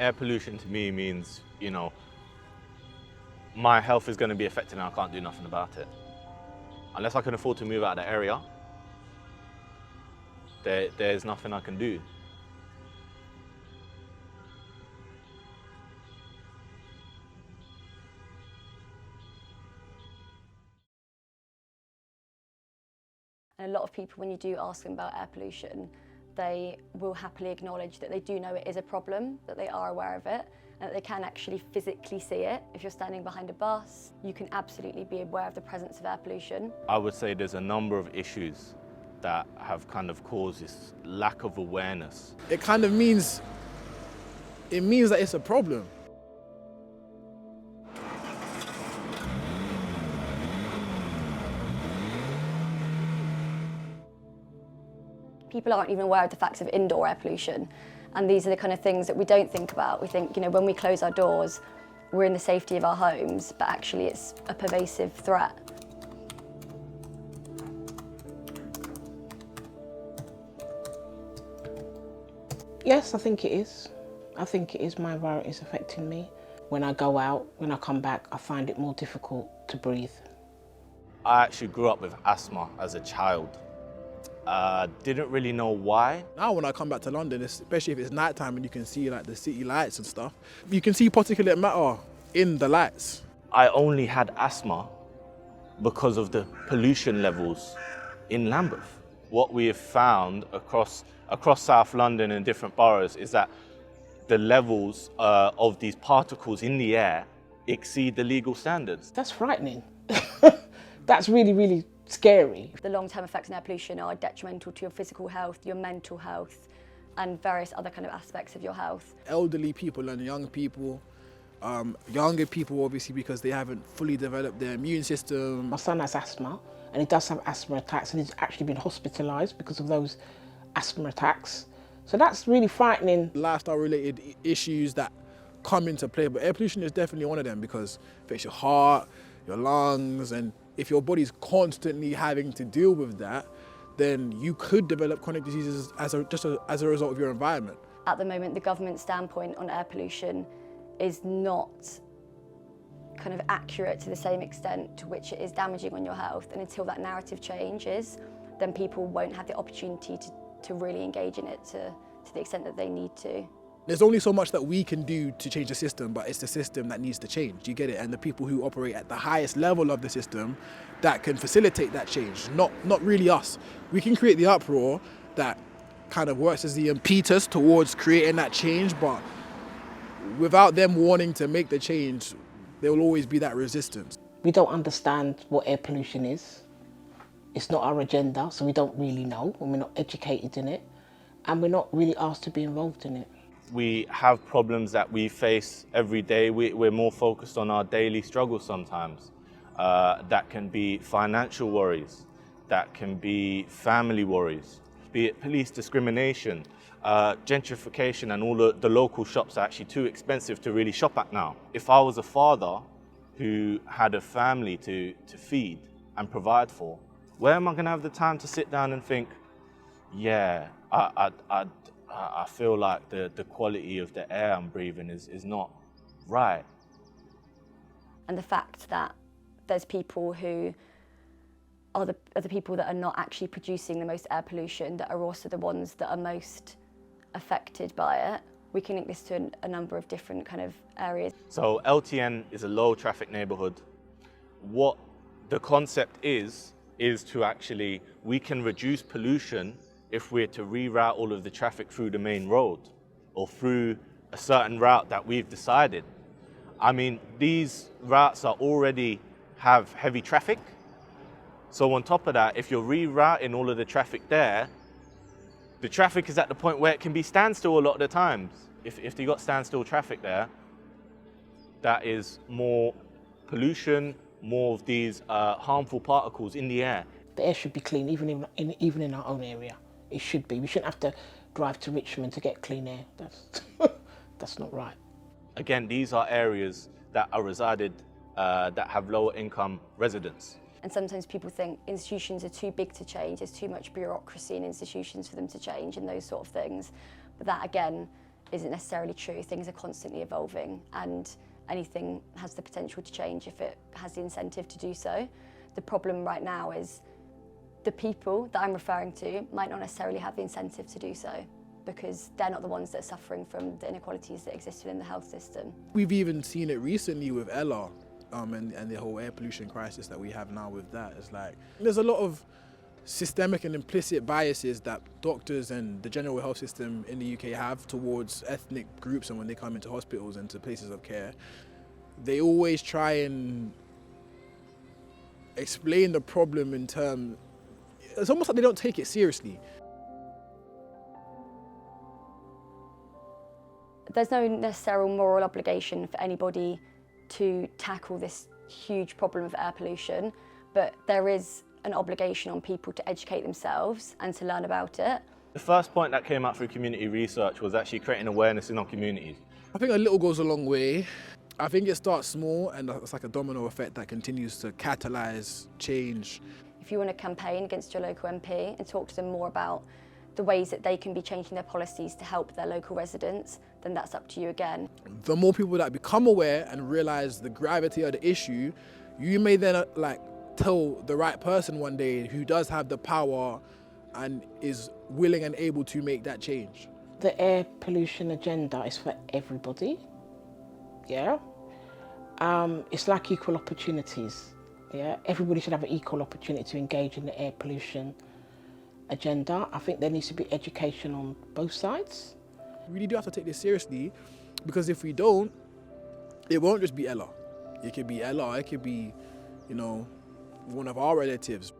Air pollution to me means, my health is going to be affected and I can't do nothing about it. Unless I can afford to move out of the area, there's nothing I can do. And a lot of people, when you do ask them about air pollution, they will happily acknowledge that they do know it is a problem, that they are aware of it, and that they can actually physically see it. If you're standing behind a bus, you can absolutely be aware of the presence of air pollution. I would say there's a number of issues that have kind of caused this lack of awareness. It kind of means, that it's a problem. People aren't even aware of the facts of indoor air pollution. And these are the kind of things that we don't think about. We think, when we close our doors, we're in the safety of our homes, but actually it's a pervasive threat. Yes, I think it is. I think it is. My environment is affecting me. When I go out, when I come back, I find it more difficult to breathe. I actually grew up with asthma as a child. Didn't really know why. Now when I come back to London, especially if it's nighttime and you can see like the city lights and stuff, you can see particulate matter in the lights. I only had asthma because of the pollution levels in Lambeth. What we have found across South London and different boroughs is that the levels of these particles in the air exceed the legal standards. That's frightening. That's really, really scary. The long-term effects of air pollution are detrimental to your physical health, your mental health, and various other kind of aspects of your health. Elderly people and young people, younger people obviously because they haven't fully developed their immune system. My son has asthma and he does have asthma attacks and he's actually been hospitalised because of those asthma attacks. So that's really frightening. Lifestyle related issues that come into play, but air pollution is definitely one of them because it affects your heart, your lungs, and if your body's constantly having to deal with that, then you could develop chronic diseases as a result of your environment. At the moment, the government's standpoint on air pollution is not kind of accurate to the same extent to which it is damaging on your health. And until that narrative changes, then people won't have the opportunity to really engage in it to the extent that they need to. There's only so much that we can do to change the system, but it's the system that needs to change, you get it? And the people who operate at the highest level of the system that can facilitate that change, not really us. We can create the uproar that kind of works as the impetus towards creating that change, but without them wanting to make the change, there will always be that resistance. We don't understand what air pollution is. It's not our agenda, so we don't really know, and we're not educated in it, and we're not really asked to be involved in it. We have problems that we face every day. We're more focused on our daily struggles sometimes. That can be financial worries, that can be family worries, be it police discrimination, gentrification, and all the local shops are actually too expensive to really shop at now. If I was a father who had a family to feed and provide for, where am I going to have the time to sit down and think, yeah, I feel like the quality of the air I'm breathing is not right. And the fact that there's people who are the people that are not actually producing the most air pollution that are also the ones that are most affected by it. We can link this to a number of different kind of areas. So LTN is a low traffic neighborhood. What the concept is to actually, we can reduce pollution if we're to reroute all of the traffic through the main road or through a certain route that we've decided. I mean, these routes are already have heavy traffic. So on top of that, if you're rerouting all of the traffic there, the traffic is at the point where it can be standstill a lot of the times. If you got standstill traffic there, that is more pollution, more of these harmful particles in the air. The air should be clean, even in our own area. It should be. We shouldn't have to drive to Richmond to get clean air. That's not right. Again, these are areas that are resided, that have lower income residents. And sometimes people think institutions are too big to change, there's too much bureaucracy in institutions for them to change and those sort of things. But that, again, isn't necessarily true. Things are constantly evolving, and anything has the potential to change if it has the incentive to do so. The problem right now is the people that I'm referring to might not necessarily have the incentive to do so, because they're not the ones that are suffering from the inequalities that exist within the health system. We've even seen it recently with Ella and the whole air pollution crisis that we have now with that. It's like, there's a lot of systemic and implicit biases that doctors and the general health system in the UK have towards ethnic groups, and when they come into hospitals and to places of care, they always try and explain the problem in terms, it's almost like they don't take it seriously. There's no necessary moral obligation for anybody to tackle this huge problem of air pollution, but there is an obligation on people to educate themselves and to learn about it. The first point that came out through community research was actually creating awareness in our communities. I think a little goes a long way. I think it starts small, and it's like a domino effect that continues to catalyse change. If you want to campaign against your local MP and talk to them more about the ways that they can be changing their policies to help their local residents, then that's up to you again. The more people that become aware and realise the gravity of the issue, you may then tell the right person one day who does have the power and is willing and able to make that change. The air pollution agenda is for everybody, yeah? It's like equal opportunities, yeah? Everybody should have an equal opportunity to engage in the air pollution agenda. I think there needs to be education on both sides. We really do have to take this seriously, because if we don't, it won't just be Ella. It could be Ella, it could be, one of our relatives.